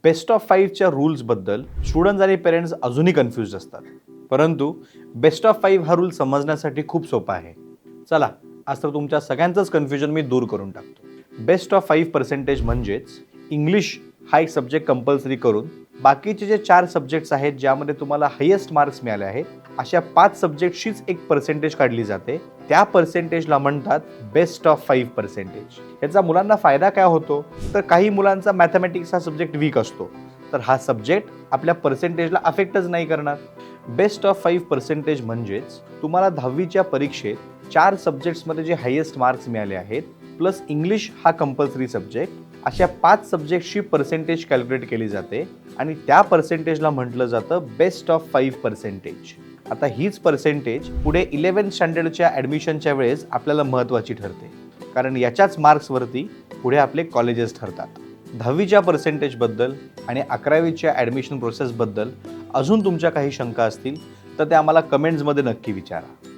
Best of 5च्या रूल्सबद्दल students आणि parents अजूनही confuse असतात. परंतु बेस्ट ऑफ 5 हा रूल समजण्यासाठी खूप सोपा आहे. चला, आज तर तुमच्या सगळ्यांचंच कन्फ्युजन मी दूर करून टाकतो. बेस्ट ऑफ 5% म्हणजेच इंग्लिश हा एक सब्जेक्ट कंपल्सरी करून बाकीचे जे 4 सब्जेक्ट्स आहेत ज्यामध्ये तुम्हाला हायेस्ट मार्क्स मिळाले आहेत, अशा 5 सब्जेक्टशीच एक पर्सेंटेज काढली जाते. त्या पर्सेंटेजला म्हणतात बेस्ट ऑफ 5%. याचा मुलांना फायदा काय होतो, तर काही मुलांचा मॅथमॅटिक्स हा सब्जेक्ट वीक असतो, तर हा सब्जेक्ट आपल्या पर्सेंटेजला अफेक्टच नाही करणार. बेस्ट ऑफ 5% म्हणजेच तुम्हाला 10वीच्या परीक्षेत 4 सब्जेक्ट्समध्ये जे हायेस्ट मार्क्स मिळाले आहेत प्लस इंग्लिश हा कंपल्सरी सब्जेक्ट, अशा 5 सब्जेक्टची पर्सेंटेज कॅल्क्युलेट केली जाते आणि त्या पर्सेंटेजला म्हटलं जातं बेस्ट ऑफ 5%. आता हीच पर्सेंटेज पुढे 11th स्टँडर्डच्या ॲडमिशनच्या वेळेस आपल्याला महत्त्वाची ठरते, कारण याच्याच मार्क्सवरती पुढे आपले कॉलेजेस ठरतात. 10वीच्या पर्सेंटेजबद्दल आणि 11वीच्या ॲडमिशन प्रोसेसबद्दल अजून तुमच्या काही शंका असतील तर त्या आम्हाला कमेंट्समध्ये नक्की विचारा.